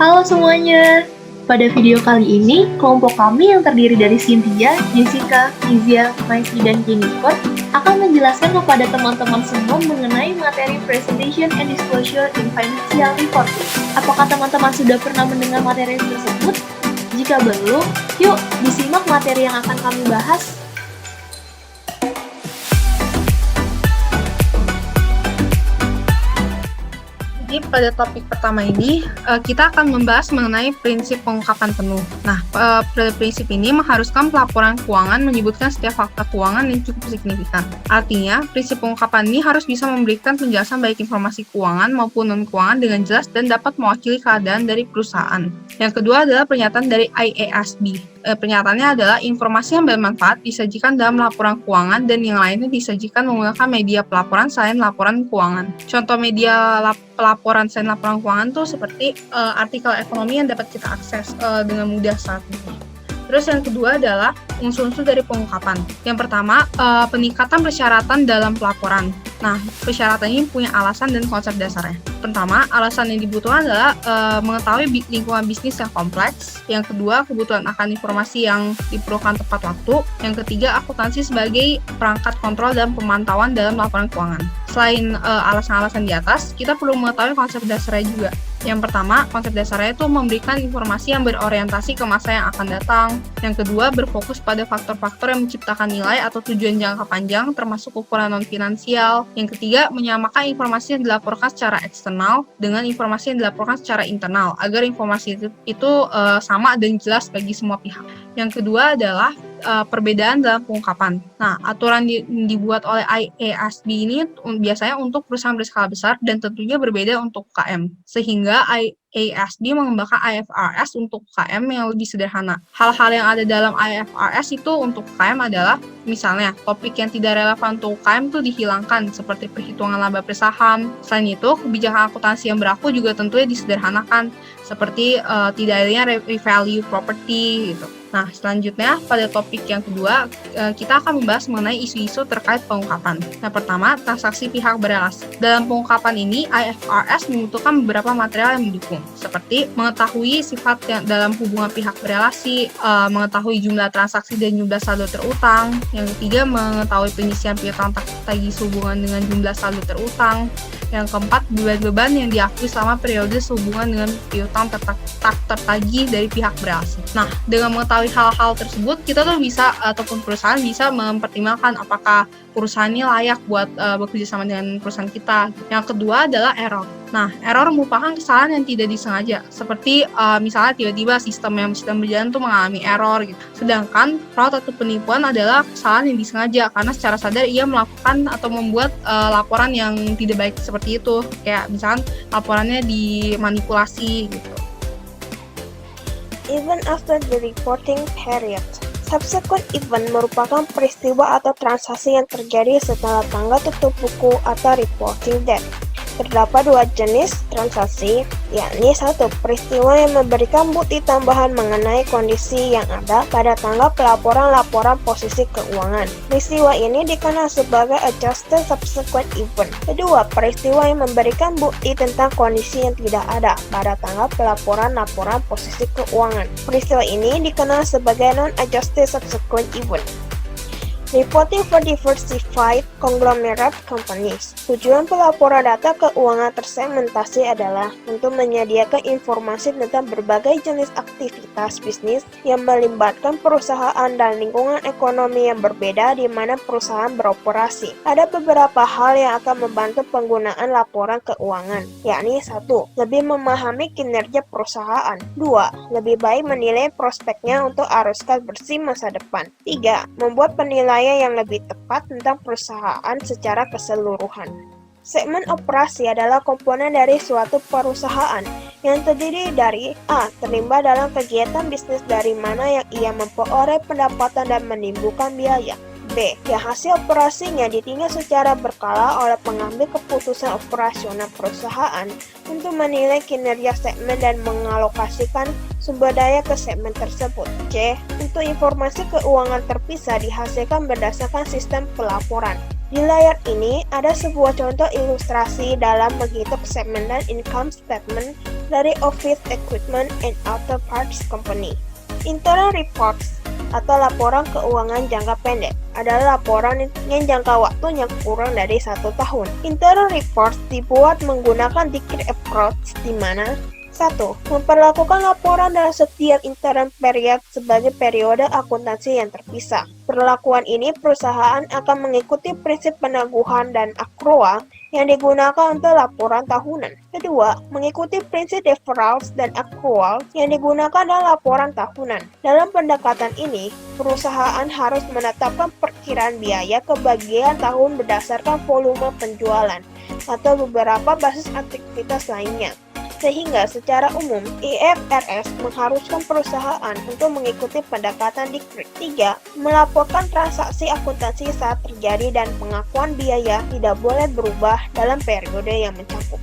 Halo semuanya, pada video kali ini, kelompok kami yang terdiri dari Cynthia, Jessica, Nizia, Maisy, dan Jennifer akan menjelaskan kepada teman-teman semua mengenai materi Presentation and Disclosure in Financial Reporting. Apakah teman-teman sudah pernah mendengar materi tersebut? Jika belum, yuk disimak materi yang akan kami bahas. Jadi pada topik pertama ini, kita akan membahas mengenai prinsip pengungkapan penuh. Nah, prinsip ini mengharuskan pelaporan keuangan menyebutkan setiap fakta keuangan yang cukup signifikan. Artinya, prinsip pengungkapan ini harus bisa memberikan penjelasan baik informasi keuangan maupun non-keuangan dengan jelas dan dapat mewakili keadaan dari perusahaan. Yang kedua adalah pernyataan dari IASB. Pernyataannya adalah informasi yang bermanfaat disajikan dalam laporan keuangan dan yang lainnya disajikan menggunakan media pelaporan selain laporan keuangan. Contoh media pelaporan selain laporan keuangan tuh seperti artikel ekonomi yang dapat kita akses dengan mudah saat ini. Terus yang kedua adalah unsur-unsur dari pengungkapan. Yang pertama, peningkatan persyaratan dalam pelaporan. Nah, persyaratan ini punya alasan dan konsep dasarnya. Pertama, alasan yang dibutuhkan adalah mengetahui lingkungan bisnis yang kompleks. Yang kedua, kebutuhan akan informasi yang diperlukan tepat waktu. Yang ketiga, akuntansi sebagai perangkat kontrol dan pemantauan dalam laporan keuangan. Selain alasan-alasan di atas, kita perlu mengetahui konsep dasarnya juga. Yang pertama, konsep dasarnya itu memberikan informasi yang berorientasi ke masa yang akan datang. Yang kedua, berfokus pada faktor-faktor yang menciptakan nilai atau tujuan jangka panjang, termasuk ukuran non-finansial. Yang ketiga, menyamakan informasi yang dilaporkan secara eksternal dengan informasi yang dilaporkan secara internal, agar informasi itu sama dan jelas bagi semua pihak. Yang kedua adalah perbedaan dalam pengungkapan. Nah, aturan dibuat oleh IASB ini biasanya untuk perusahaan berskala besar dan tentunya berbeda untuk UKM. Sehingga IASB mengembangkan IFRS untuk UKM yang lebih sederhana. Hal-hal yang ada dalam IFRS itu untuk UKM adalah misalnya topik yang tidak relevan untuk UKM itu dihilangkan seperti perhitungan laba per saham. Selain itu, kebijakan akuntansi yang berlaku juga tentunya disederhanakan seperti tidak adanya revalue property gitu. Nah, selanjutnya pada topik yang kedua, kita akan membahas mengenai isu-isu terkait pengungkapan. Yang pertama, transaksi pihak berelasi. Dalam pengungkapan ini, IFRS membutuhkan beberapa material yang mendukung, seperti mengetahui sifat yang dalam hubungan pihak berelasi, mengetahui jumlah transaksi dan jumlah saldo terutang. Yang ketiga, mengetahui penyisian piutang tagih sehubungan dengan jumlah saldo terutang. Yang keempat, beban-beban yang diakui selama periode sehubungan dengan piutang tertagih dari pihak berelasi. Nah, dengan mengetahui hal-hal tersebut, kita tuh bisa ataupun perusahaan bisa mempertimbangkan apakah perusahaan ini layak buat bekerja sama dengan perusahaan kita. Yang kedua adalah error. Nah, error merupakan kesalahan yang tidak disengaja, seperti misalnya tiba-tiba sistem berjalan tuh mengalami error gitu. Sedangkan fraud atau penipuan adalah kesalahan yang disengaja karena secara sadar ia melakukan atau membuat laporan yang tidak baik seperti itu. Kayak misalnya laporannya dimanipulasi gitu. Even after the reporting period. Subsequent event merupakan peristiwa atau transaksi yang terjadi setelah tanggal tutup buku atau reporting date. Terdapat dua jenis transaksi, yakni satu, peristiwa yang memberikan bukti tambahan mengenai kondisi yang ada pada tanggal pelaporan laporan posisi keuangan. Peristiwa ini dikenal sebagai adjusted subsequent event. Kedua, peristiwa yang memberikan bukti tentang kondisi yang tidak ada pada tanggal pelaporan laporan posisi keuangan. Peristiwa ini dikenal sebagai non-adjusted subsequent event. Reporting for diversified conglomerate companies. Tujuan pelaporan data keuangan tersegmentasi adalah untuk menyediakan informasi tentang berbagai jenis aktivitas bisnis yang melibatkan perusahaan dan lingkungan ekonomi yang berbeda di mana perusahaan beroperasi. Ada beberapa hal yang akan membantu penggunaan laporan keuangan, yakni 1. Lebih memahami kinerja perusahaan. 2. Lebih baik menilai prospeknya untuk arus kas bersih masa depan. 3. Membuat penilaian yang lebih tepat tentang perusahaan secara keseluruhan. Segmen operasi adalah komponen dari suatu perusahaan yang terdiri dari A. Terlibat dalam kegiatan bisnis dari mana yang ia memperoleh pendapatan dan menimbulkan biaya. B. Yang hasil operasinya ditinjau secara berkala oleh pengambil keputusan operasional perusahaan untuk menilai kinerja segmen dan mengalokasikan sumber daya ke segmen tersebut. C. Untuk informasi keuangan terpisah dihasilkan berdasarkan sistem pelaporan. Di layar ini ada sebuah contoh ilustrasi dalam menghitung segmen dan income statement dari Office Equipment and Auto Parts Company. Interim reports atau laporan keuangan jangka pendek adalah laporan yang jangka waktunya kurang dari 1 tahun. Interim reports dibuat menggunakan decade approach di mana 1. Memperlakukan laporan dalam setiap interim period sebagai periode akuntansi yang terpisah. Perlakuan ini perusahaan akan mengikuti prinsip penaguhan dan akrual yang digunakan untuk laporan tahunan. Kedua, mengikuti prinsip deferrals dan accrual yang digunakan dalam laporan tahunan. Dalam pendekatan ini, perusahaan harus menetapkan perkiraan biaya kebagian tahun berdasarkan volume penjualan atau beberapa basis aktivitas lainnya. Sehingga secara umum, IFRS mengharuskan perusahaan untuk mengikuti pendekatan Decree. 3. Melaporkan transaksi akuntansi saat terjadi dan pengakuan biaya tidak boleh berubah dalam periode yang mencakup.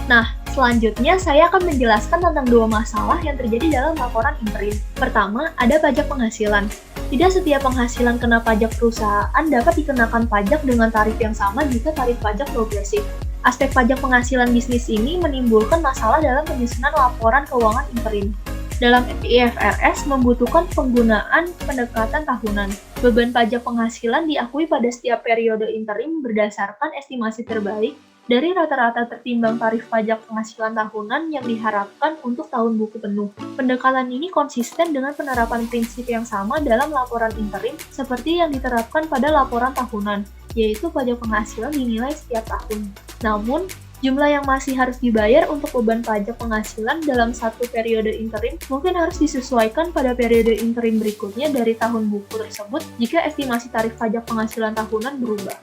Nah, selanjutnya saya akan menjelaskan tentang 2 masalah yang terjadi dalam laporan interim. Pertama, ada pajak penghasilan. Tidak setiap penghasilan kena pajak perusahaan dapat dikenakan pajak dengan tarif yang sama jika tarif pajak progresif. Aspek pajak penghasilan bisnis ini menimbulkan masalah dalam penyusunan laporan keuangan interim. Dalam IFRS membutuhkan penggunaan pendekatan tahunan. Beban pajak penghasilan diakui pada setiap periode interim berdasarkan estimasi terbaik dari rata-rata tertimbang tarif pajak penghasilan tahunan yang diharapkan untuk tahun buku penuh. Pendekatan ini konsisten dengan penerapan prinsip yang sama dalam laporan interim seperti yang diterapkan pada laporan tahunan, yaitu pajak penghasilan dinilai setiap tahun. Namun, jumlah yang masih harus dibayar untuk beban pajak penghasilan dalam satu periode interim mungkin harus disesuaikan pada periode interim berikutnya dari tahun buku tersebut jika estimasi tarif pajak penghasilan tahunan berubah.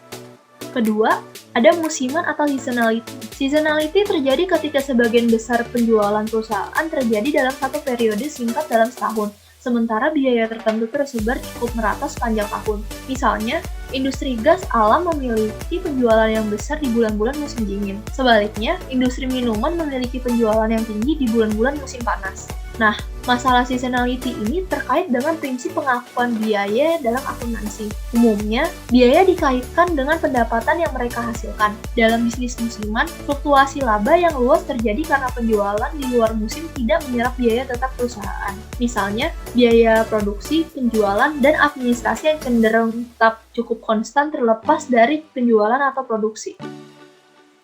Kedua, ada musiman atau seasonality. Seasonality terjadi ketika sebagian besar penjualan perusahaan terjadi dalam satu periode singkat dalam setahun, sementara biaya tertentu tersebar cukup merata sepanjang tahun. Misalnya, industri gas alam memiliki penjualan yang besar di bulan-bulan musim dingin. Sebaliknya, industri minuman memiliki penjualan yang tinggi di bulan-bulan musim panas. Nah, masalah seasonality ini terkait dengan prinsip pengakuan biaya dalam akuntansi. Umumnya, biaya dikaitkan dengan pendapatan yang mereka hasilkan. Dalam bisnis musiman, fluktuasi laba yang luas terjadi karena penjualan di luar musim tidak menyerap biaya tetap perusahaan. Misalnya, biaya produksi, penjualan, dan administrasi yang cenderung tetap cukup konstan terlepas dari penjualan atau produksi.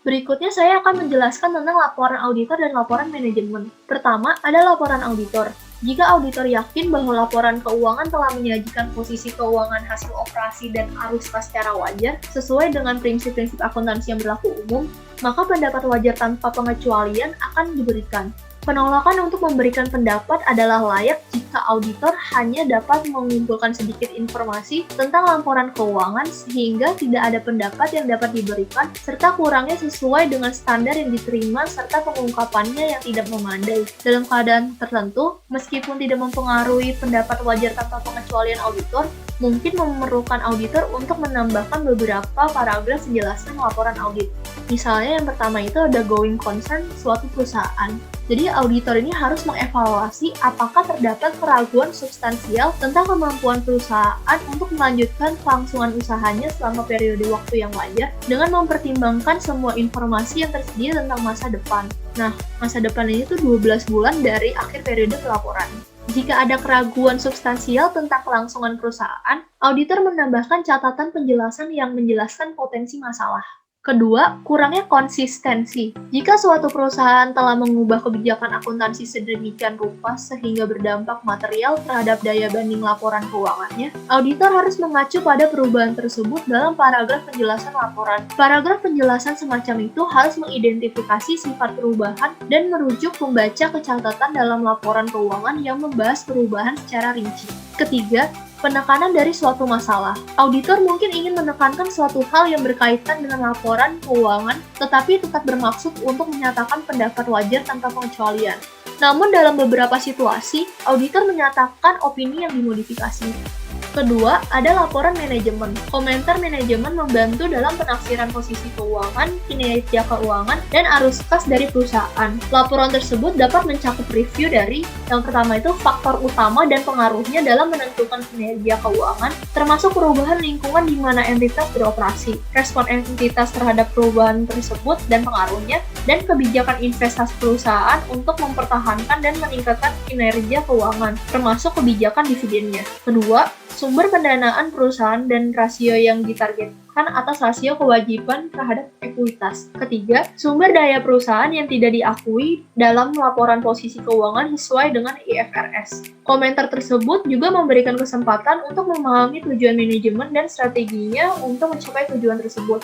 Berikutnya saya akan menjelaskan tentang laporan auditor dan laporan manajemen. Pertama, ada laporan auditor. Jika auditor yakin bahwa laporan keuangan telah menyajikan posisi keuangan hasil operasi dan arus kas secara wajar, sesuai dengan prinsip-prinsip akuntansi yang berlaku umum, maka pendapat wajar tanpa pengecualian akan diberikan. Penolakan untuk memberikan pendapat adalah layak jika auditor hanya dapat mengumpulkan sedikit informasi tentang laporan keuangan sehingga tidak ada pendapat yang dapat diberikan serta kurangnya sesuai dengan standar yang diterima serta pengungkapannya yang tidak memadai. Dalam keadaan tertentu, meskipun tidak mempengaruhi pendapat wajar tanpa pengecualian auditor, mungkin memerlukan auditor untuk menambahkan beberapa paragraf menjelaskan laporan audit. Misalnya yang pertama itu ada going concern suatu perusahaan. Jadi auditor ini harus mengevaluasi apakah terdapat keraguan substansial tentang kemampuan perusahaan untuk melanjutkan kelangsungan usahanya selama periode waktu yang wajar dengan mempertimbangkan semua informasi yang tersedia tentang masa depan. Nah, masa depan ini tuh 12 bulan dari akhir periode pelaporan. Jika ada keraguan substansial tentang kelangsungan perusahaan, auditor menambahkan catatan penjelasan yang menjelaskan potensi masalah. Kedua, kurangnya konsistensi. Jika suatu perusahaan telah mengubah kebijakan akuntansi sedemikian rupa sehingga berdampak material terhadap daya banding laporan keuangannya, auditor harus mengacu pada perubahan tersebut dalam paragraf penjelasan laporan. Paragraf penjelasan semacam itu harus mengidentifikasi sifat perubahan dan merujuk membaca kecatatan dalam laporan keuangan yang membahas perubahan secara rinci. Ketiga, penekanan dari suatu masalah. Auditor mungkin ingin menekankan suatu hal yang berkaitan dengan laporan keuangan, tetapi tetap bermaksud untuk menyatakan pendapat wajar tanpa pengecualian. Namun dalam beberapa situasi, auditor menyatakan opini yang dimodifikasi. Kedua, ada laporan manajemen. Komentar manajemen membantu dalam penafsiran posisi keuangan, kinerja keuangan, dan arus kas dari perusahaan. Laporan tersebut dapat mencakup review dari yang pertama itu faktor utama dan pengaruhnya dalam menentukan kinerja keuangan, termasuk perubahan lingkungan di mana entitas beroperasi, respon entitas terhadap perubahan tersebut dan pengaruhnya, dan kebijakan investasi perusahaan untuk mempertahankan dan meningkatkan kinerja keuangan, termasuk kebijakan dividennya. Kedua, sumber pendanaan perusahaan dan rasio yang ditargetkan atas rasio kewajiban terhadap ekuitas. Ketiga, sumber daya perusahaan yang tidak diakui dalam laporan posisi keuangan sesuai dengan IFRS. Komentar tersebut juga memberikan kesempatan untuk memahami tujuan manajemen dan strateginya untuk mencapai tujuan tersebut.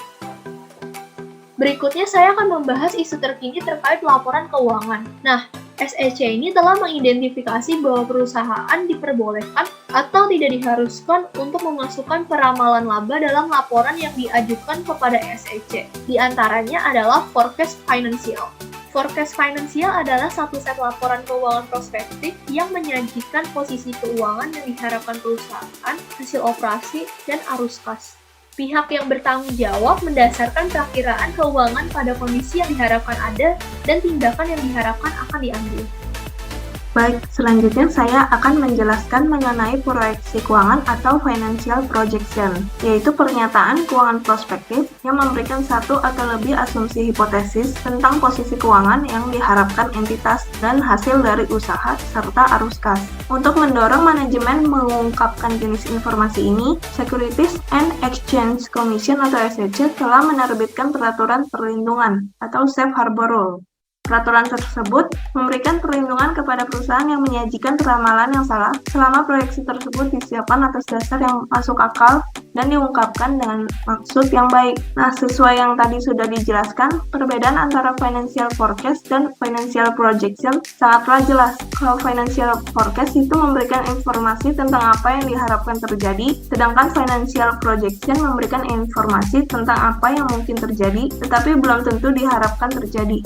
Berikutnya saya akan membahas isu terkini terkait laporan keuangan. Nah, SEC ini telah mengidentifikasi bahwa perusahaan diperbolehkan atau tidak diharuskan untuk memasukkan peramalan laba dalam laporan yang diajukan kepada SEC. Di antaranya adalah forecast financial. Forecast financial adalah satu set laporan keuangan prospektif yang menyajikan posisi keuangan yang diharapkan perusahaan, hasil operasi, dan arus kas. Pihak yang bertanggung jawab mendasarkan perakiraan keuangan pada kondisi yang diharapkan ada dan tindakan yang diharapkan akan diambil. Baik, selanjutnya saya akan menjelaskan mengenai proyeksi keuangan atau financial projection, yaitu pernyataan keuangan prospektif yang memberikan satu atau lebih asumsi hipotesis tentang posisi keuangan yang diharapkan entitas dan hasil dari usaha serta arus kas. Untuk mendorong manajemen mengungkapkan jenis informasi ini, Securities and Exchange Commission atau SEC telah menerbitkan peraturan perlindungan atau Safe Harbor Rule. Peraturan tersebut memberikan perlindungan kepada perusahaan yang menyajikan peramalan yang salah selama proyeksi tersebut disiapkan atas dasar yang masuk akal dan diungkapkan dengan maksud yang baik. Nah, sesuai yang tadi sudah dijelaskan, perbedaan antara financial forecast dan financial projection sangatlah jelas. Kalau financial forecast itu memberikan informasi tentang apa yang diharapkan terjadi, sedangkan financial projection memberikan informasi tentang apa yang mungkin terjadi, tetapi belum tentu diharapkan terjadi.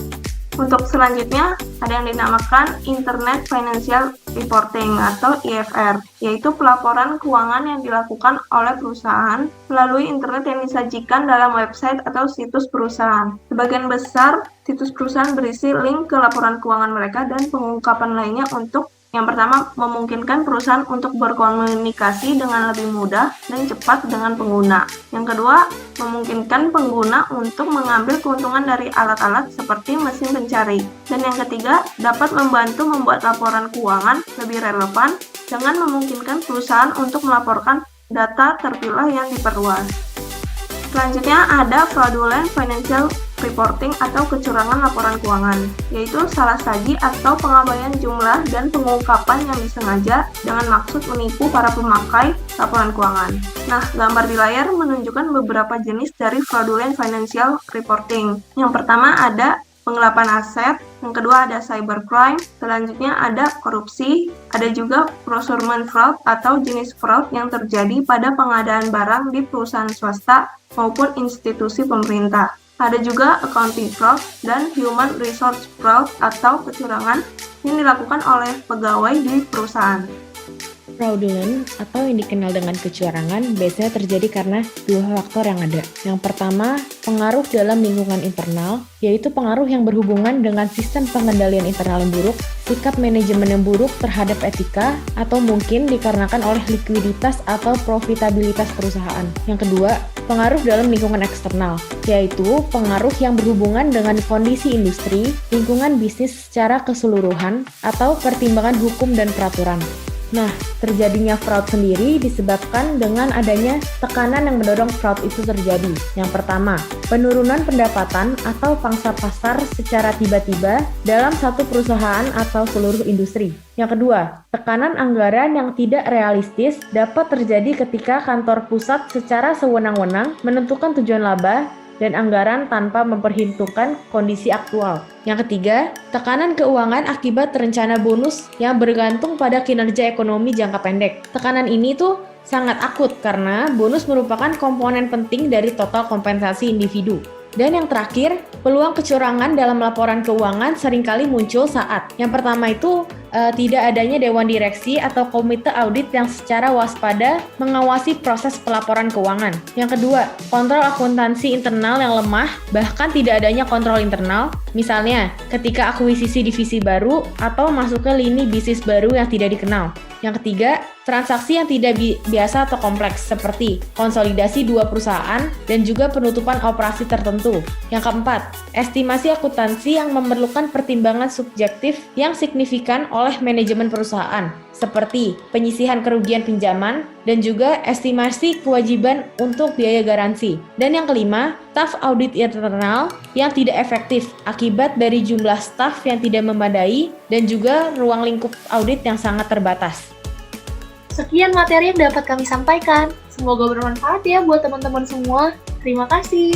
Untuk selanjutnya, ada yang dinamakan Internet Financial Reporting atau IFR, yaitu pelaporan keuangan yang dilakukan oleh perusahaan melalui internet yang disajikan dalam website atau situs perusahaan. Sebagian besar situs perusahaan berisi link ke laporan keuangan mereka dan pengungkapan lainnya untuk yang pertama, memungkinkan perusahaan untuk berkomunikasi dengan lebih mudah dan cepat dengan pengguna. Yang kedua, memungkinkan pengguna untuk mengambil keuntungan dari alat-alat seperti mesin pencari. Dan yang ketiga, dapat membantu membuat laporan keuangan lebih relevan dengan memungkinkan perusahaan untuk melaporkan data terpilah yang diperluas. Selanjutnya ada fraudulent financial reporting atau kecurangan laporan keuangan, yaitu salah saji atau pengabaian jumlah dan pengungkapan yang disengaja dengan maksud menipu para pemakai laporan keuangan. Nah, gambar di layar menunjukkan beberapa jenis dari fraudulent financial reporting. Yang pertama ada penggelapan aset, yang kedua ada cybercrime, selanjutnya ada korupsi, ada juga procurement fraud atau jenis fraud yang terjadi pada pengadaan barang di perusahaan swasta maupun institusi pemerintah. Ada juga accounting fraud dan human resource fraud atau kecurangan yang dilakukan oleh pegawai di perusahaan. Fraudulent atau yang dikenal dengan kecurangan biasanya terjadi karena dua faktor yang ada. Yang pertama, pengaruh dalam lingkungan internal, yaitu pengaruh yang berhubungan dengan sistem pengendalian internal yang buruk, sikap manajemen yang buruk terhadap etika, atau mungkin dikarenakan oleh likuiditas atau profitabilitas perusahaan. Yang kedua, pengaruh dalam lingkungan eksternal, yaitu pengaruh yang berhubungan dengan kondisi industri, lingkungan bisnis secara keseluruhan, atau pertimbangan hukum dan peraturan. Nah, terjadinya fraud sendiri disebabkan dengan adanya tekanan yang mendorong fraud itu terjadi. Yang pertama, penurunan pendapatan atau pangsa pasar secara tiba-tiba dalam satu perusahaan atau seluruh industri. Yang kedua, tekanan anggaran yang tidak realistis dapat terjadi ketika kantor pusat secara sewenang-wenang menentukan tujuan laba dan anggaran tanpa memperhitungkan kondisi aktual. Yang ketiga, tekanan keuangan akibat rencana bonus yang bergantung pada kinerja ekonomi jangka pendek. Tekanan ini tuh sangat akut karena bonus merupakan komponen penting dari total kompensasi individu. Dan yang terakhir, peluang kecurangan dalam laporan keuangan seringkali muncul saat yang pertama itu tidak adanya dewan direksi atau komite audit yang secara waspada mengawasi proses pelaporan keuangan. Yang kedua, kontrol akuntansi internal yang lemah, bahkan tidak adanya kontrol internal, misalnya ketika akuisisi divisi baru atau masuk ke lini bisnis baru yang tidak dikenal. Yang ketiga, transaksi yang tidak biasa atau kompleks seperti konsolidasi dua perusahaan dan juga penutupan operasi tertentu. Yang keempat, estimasi akuntansi yang memerlukan pertimbangan subjektif yang signifikan oleh manajemen perusahaan seperti penyisihan kerugian pinjaman dan juga estimasi kewajiban untuk biaya garansi. Dan yang kelima, staf audit internal yang tidak efektif akibat dari jumlah staf yang tidak memadai dan juga ruang lingkup audit yang sangat terbatas. Sekian materi yang dapat kami sampaikan. Semoga bermanfaat ya buat teman-teman semua. Terima kasih.